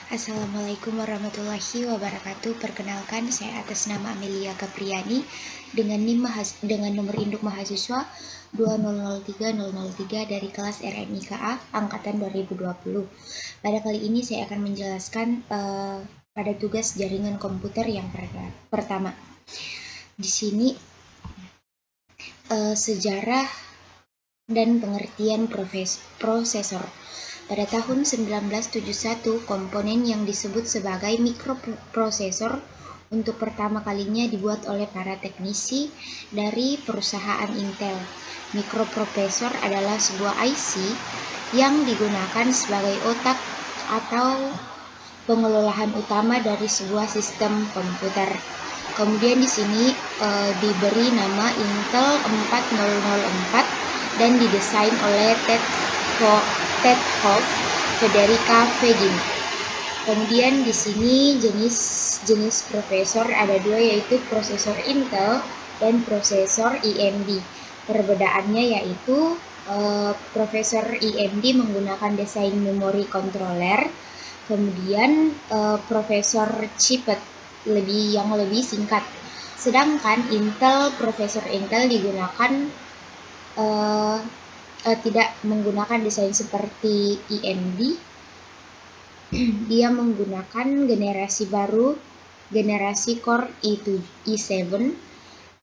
Assalamualaikum warahmatullahi wabarakatuh. Perkenalkan, saya atas nama Amelia Capriani dengan nomor induk mahasiswa 2003003 dari kelas RMIKA angkatan 2020. Pada kali ini saya akan menjelaskan pada tugas jaringan komputer yang pertama. Di sini sejarah dan pengertian prosesor. Pada tahun 1971, komponen yang disebut sebagai mikroprosesor untuk pertama kalinya dibuat oleh para teknisi dari perusahaan Intel. Mikroprosesor adalah sebuah IC yang digunakan sebagai otak atau pengelolaan utama dari sebuah sistem komputer. Kemudian di sini diberi nama Intel 4004 dan didesain oleh Ted Hoff, Federica Fegin. Kemudian di sini jenis prosesor ada dua, yaitu prosesor Intel dan prosesor AMD. Perbedaannya yaitu prosesor AMD menggunakan desain memori controller, kemudian prosesor chiplet yang lebih singkat. Sedangkan prosesor Intel digunakan tidak menggunakan desain seperti AMD. Dia menggunakan generasi baru, generasi Core i7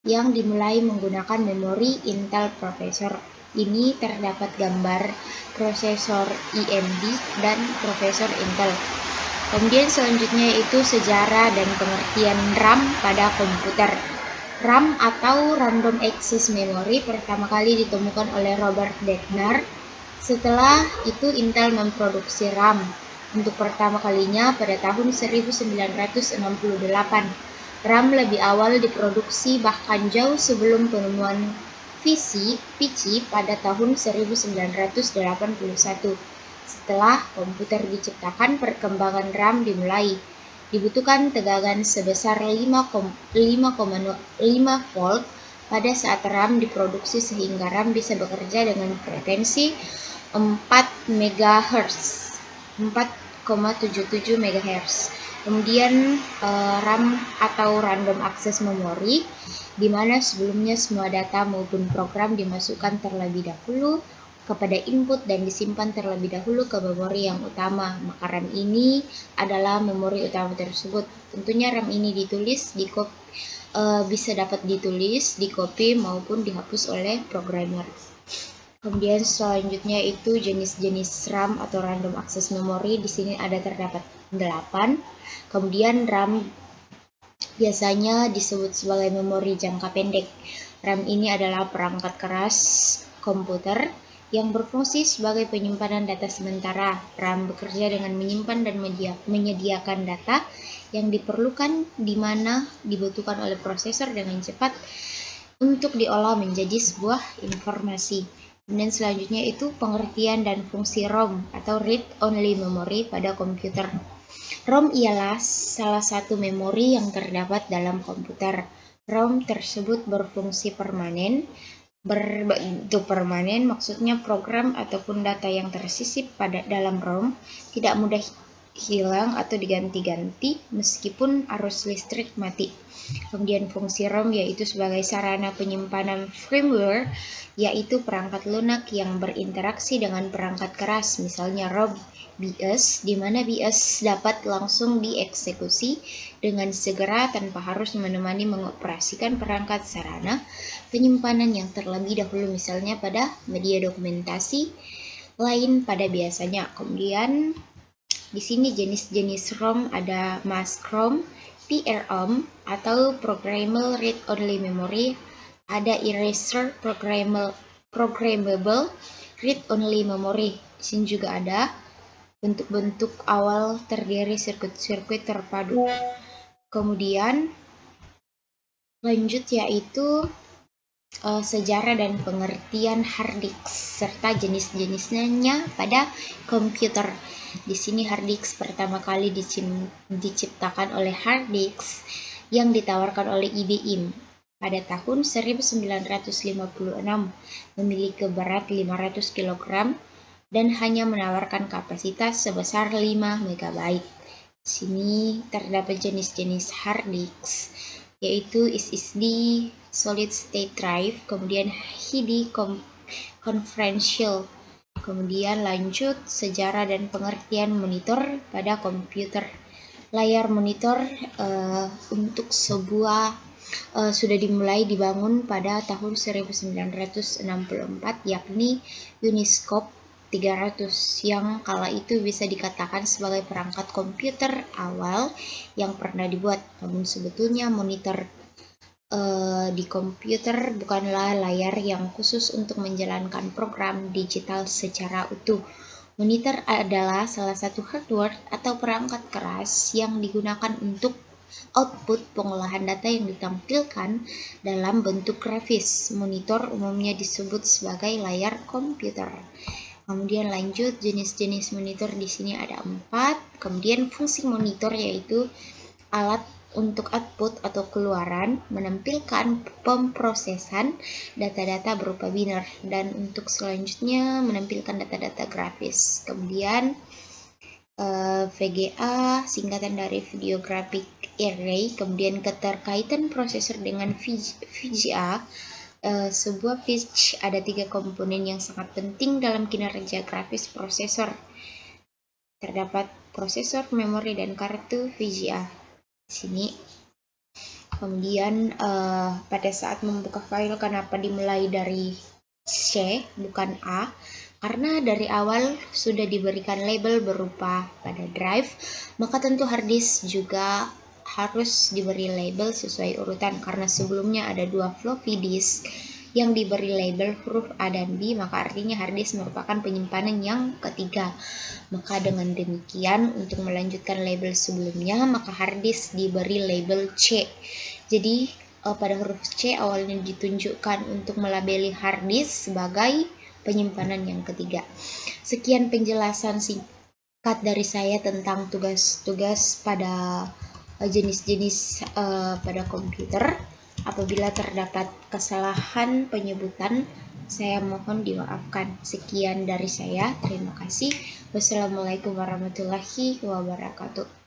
yang dimulai menggunakan memori Intel prosesor. Ini terdapat gambar prosesor AMD dan prosesor Intel. Kemudian selanjutnya itu sejarah dan pengertian RAM pada komputer. RAM atau Random Access Memory pertama kali ditemukan oleh Robert Degner. Setelah itu Intel memproduksi RAM untuk pertama kalinya pada tahun 1968. RAM lebih awal diproduksi bahkan jauh sebelum penemuan PC pada tahun 1981. Setelah komputer diciptakan, perkembangan RAM dimulai. Dibutuhkan tegangan sebesar 5,5 volt pada saat RAM diproduksi sehingga RAM bisa bekerja dengan frekuensi 4 MHz, 4,77 MHz. Kemudian RAM atau Random Access Memory, di mana sebelumnya semua data maupun program dimasukkan terlebih dahulu kepada input dan disimpan terlebih dahulu ke memori yang utama. Maka RAM ini adalah memori utama tersebut. Tentunya RAM ini bisa dapat ditulis, dikopi maupun dihapus oleh programmer. Kemudian selanjutnya itu jenis-jenis RAM atau Random Access Memory. Di sini terdapat 8. Kemudian RAM biasanya disebut sebagai memori jangka pendek. RAM ini adalah perangkat keras komputer yang berfungsi sebagai penyimpanan data sementara. RAM bekerja dengan menyimpan dan menyediakan data yang diperlukan di mana dibutuhkan oleh prosesor dengan cepat untuk diolah menjadi sebuah informasi. Kemudian selanjutnya itu pengertian dan fungsi ROM atau Read Only Memory pada komputer. ROM ialah salah satu memori yang terdapat dalam komputer. ROM tersebut berfungsi berbentuk permanen, maksudnya program ataupun data yang tersisip dalam ROM tidak mudah hilang atau diganti-ganti meskipun arus listrik mati. Kemudian fungsi ROM yaitu sebagai sarana penyimpanan firmware, yaitu perangkat lunak yang berinteraksi dengan perangkat keras, misalnya ROM BIOS, di mana BIOS dapat langsung dieksekusi dengan segera tanpa harus menemani mengoperasikan perangkat sarana penyimpanan yang terlebih dahulu, misalnya pada media dokumentasi lain pada biasanya. Kemudian di sini jenis-jenis ROM ada Mask ROM, PROM atau Programmable Read Only Memory, ada Eraser Programmable Read Only Memory. Di sini juga ada bentuk-bentuk awal terdiri sirkuit-sirkuit terpadu. Kemudian lanjut yaitu sejarah dan pengertian hard disk serta jenis-jenisnya pada komputer. Di sini hard disk pertama kali diciptakan oleh hard disk yang ditawarkan oleh IBM pada tahun 1956, memiliki berat 500 kg dan hanya menawarkan kapasitas sebesar 5 MB. Sini terdapat jenis-jenis hard disk, yaitu SSD, solid state drive, kemudian HDD conferential. Kemudian lanjut sejarah dan pengertian monitor pada komputer. Layar monitor untuk sebuah sudah dimulai dibangun pada tahun 1964, yakni Uniscope 300 yang kala itu bisa dikatakan sebagai perangkat komputer awal yang pernah dibuat. Namun sebetulnya monitor di komputer bukanlah layar yang khusus untuk menjalankan program digital secara utuh. Monitor adalah salah satu hardware atau perangkat keras yang digunakan untuk output pengolahan data yang ditampilkan dalam bentuk grafis. Monitor umumnya disebut sebagai layar komputer. Kemudian lanjut jenis-jenis monitor di sini ada 4. Kemudian fungsi monitor yaitu alat untuk output atau keluaran, menampilkan pemrosesan data-data berupa biner, dan untuk selanjutnya menampilkan data-data grafis. Kemudian VGA singkatan dari Video Graphic Array. Kemudian keterkaitan prosesor dengan VGA. Sebuah pitch ada 3 komponen yang sangat penting dalam kinerja grafis prosesor. Terdapat prosesor, memori, dan kartu VGA di sini. Kemudian pada saat membuka file, kenapa dimulai dari C bukan A? Karena dari awal sudah diberikan label berupa pada drive, maka tentu hard disk juga harus diberi label sesuai urutan. Karena sebelumnya ada 2 floppy disk yang diberi label huruf A dan B, maka artinya hard disk merupakan penyimpanan yang ketiga. Maka dengan demikian, untuk melanjutkan label sebelumnya, maka hard disk diberi label C. Jadi pada huruf C awalnya ditunjukkan untuk melabeli hard disk sebagai penyimpanan yang ketiga. Sekian penjelasan singkat dari saya tentang tugas-tugas pada jenis-jenis pada komputer. Apabila terdapat kesalahan penyebutan, saya mohon dimaafkan. Sekian dari saya. Terima kasih. Wassalamualaikum warahmatullahi wabarakatuh.